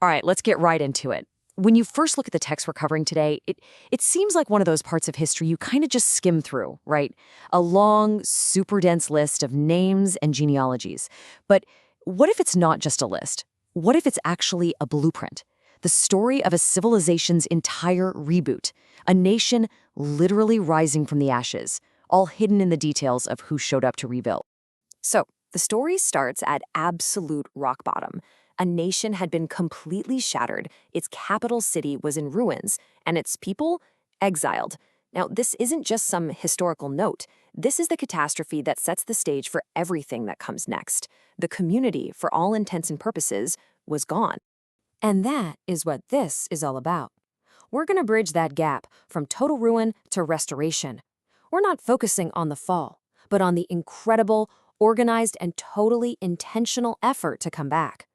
All right, let's get right into it. When you first look at the text we're covering today, it seems like one of those parts of history you kind of just skim through, right? A long, super dense list of names and genealogies. But what if it's not just a list? What if it's actually a blueprint? The story of a civilization's entire reboot, a nation literally rising from the ashes, all hidden in the details of who showed up to rebuild. So, the story starts at absolute rock bottom. A nation had been completely shattered, its capital city was in ruins, and its people exiled. Now, this isn't just some historical note. This is the catastrophe that sets the stage for everything that comes next. The community, for all intents and purposes, was gone. And that is what this is all about. We're going to bridge that gap from total ruin to restoration. We're not focusing on the fall, but on the incredible, organized, and totally intentional effort to come back.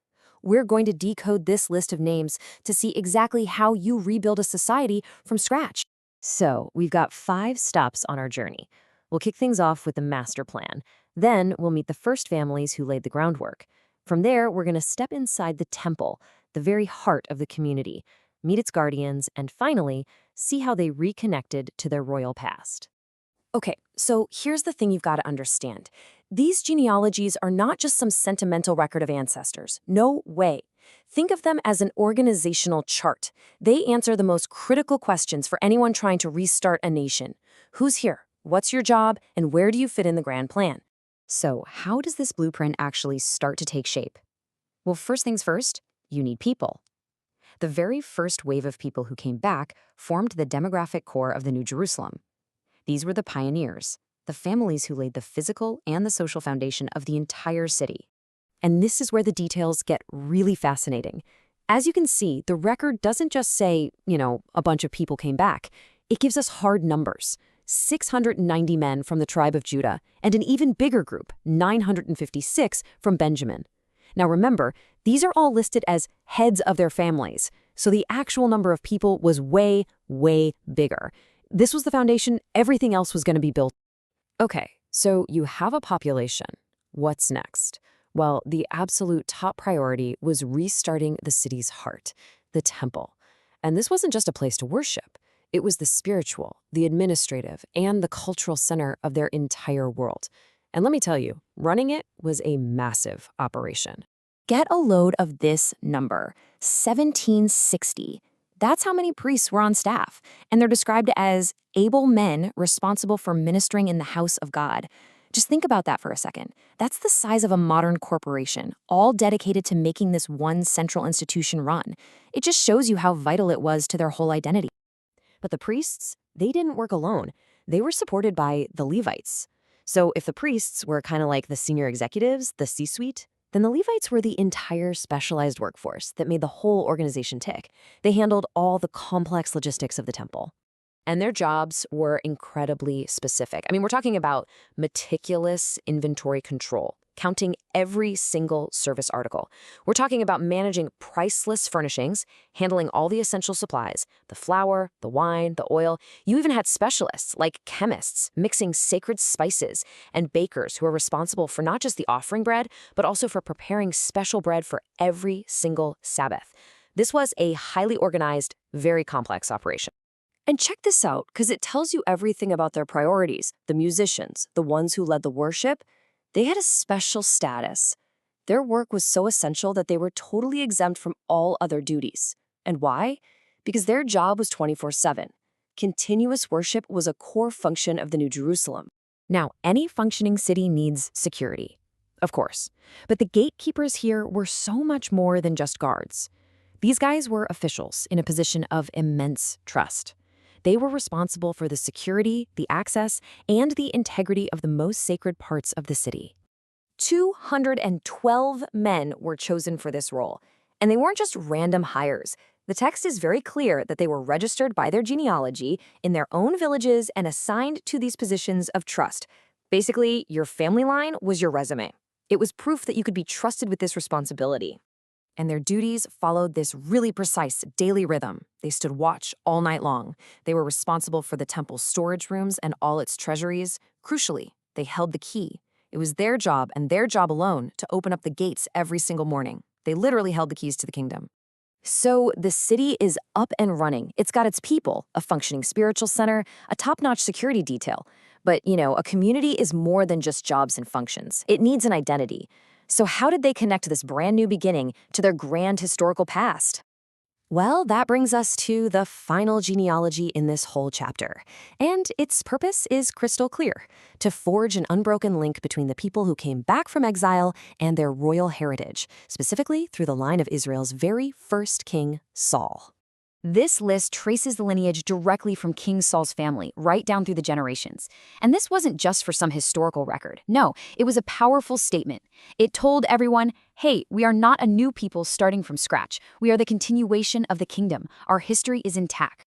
We're going to decode this list of names to see exactly how you rebuild a society from scratch. So, we've got 5 stops on our journey. We'll kick things off with the master plan. Then, we'll meet the first families who laid the groundwork. From there, we're going to step inside the temple, the very heart of the community, meet its guardians, and finally, see how they reconnected to their royal past. Okay, so here's the thing you've got to understand. These genealogies are not just some sentimental record of ancestors. No way. Think of them as an organizational chart. They answer the most critical questions for anyone trying to restart a nation. Who's here? What's your job? And where do you fit in the grand plan? So, how does this blueprint actually start to take shape? Well, first things first, you need people. The very first wave of people who came back formed the demographic core of the New Jerusalem. These were the pioneers, the families who laid the physical and the social foundation of the entire city. And this is where the details get really fascinating. As you can see, the record doesn't just say, a bunch of people came back. It gives us hard numbers. 690 men from the tribe of Judah, and an even bigger group, 956 from Benjamin. Now remember, these are all listed as heads of their families, so the actual number of people was way, way bigger. This was the foundation, everything else was going to be built. Okay, so you have a population. What's next? Well, the absolute top priority was restarting the city's heart, the temple. And this wasn't just a place to worship. It was the spiritual, the administrative, and the cultural center of their entire world. And let me tell you, running it was a massive operation. Get a load of this number, 1760. That's how many priests were on staff, and they're described as able men responsible for ministering in the house of God. Just think about that for a second. That's the size of a modern corporation, all dedicated to making this one central institution run. It just shows you how vital it was to their whole identity. But the priests, they didn't work alone. They were supported by the Levites. So if the priests were kind of like the senior executives, the C-suite, then the Levites were the entire specialized workforce that made the whole organization tick. They handled all the complex logistics of the temple. And their jobs were incredibly specific. I mean, we're talking about meticulous inventory control, counting every single service article. We're talking about managing priceless furnishings, handling all the essential supplies, the flour, the wine, the oil. You even had specialists like chemists mixing sacred spices and bakers who are responsible for not just the offering bread, but also for preparing special bread for every single Sabbath. This was a highly organized, very complex operation. And check this out, because it tells you everything about their priorities. The musicians, the ones who led the worship, they had a special status. Their work was so essential that they were totally exempt from all other duties. And why? Because their job was 24/7. Continuous worship was a core function of the New Jerusalem. Now, any functioning city needs security, of course. But the gatekeepers here were so much more than just guards. These guys were officials in a position of immense trust. They were responsible for the security, the access, and the integrity of the most sacred parts of the city. 212 men were chosen for this role, and they weren't just random hires. The text is very clear that they were registered by their genealogy in their own villages and assigned to these positions of trust. Basically, your family line was your resume. It was proof that you could be trusted with this responsibility. And their duties followed this really precise daily rhythm. They stood watch all night long. They were responsible for the temple's storage rooms and all its treasuries. Crucially, they held the key. It was their job and their job alone to open up the gates every single morning. They literally held the keys to the kingdom. So the city is up and running. It's got its people, a functioning spiritual center, a top-notch security detail. But, a community is more than just jobs and functions. It needs an identity. So how did they connect this brand new beginning to their grand historical past? Well, that brings us to the final genealogy in this whole chapter. And its purpose is crystal clear: to forge an unbroken link between the people who came back from exile and their royal heritage, specifically through the line of Israel's very first king, Saul. This list traces the lineage directly from King Saul's family, right down through the generations. And this wasn't just for some historical record. No, it was a powerful statement. It told everyone, hey, we are not a new people starting from scratch. We are the continuation of the kingdom. Our history is intact.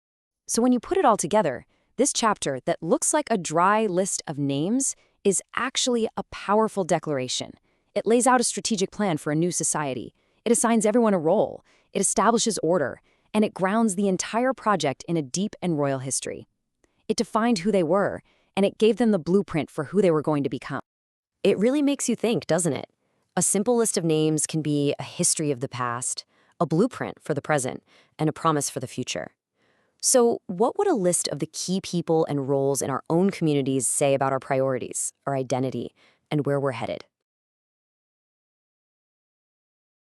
So when you put it all together, this chapter that looks like a dry list of names is actually a powerful declaration. It lays out a strategic plan for a new society. It assigns everyone a role. It establishes order. And it grounds the entire project in a deep and royal history. It defined who they were, and it gave them the blueprint for who they were going to become. It really makes you think, doesn't it? A simple list of names can be a history of the past, a blueprint for the present, and a promise for the future. So, what would a list of the key people and roles in our own communities say about our priorities, our identity, and where we're headed?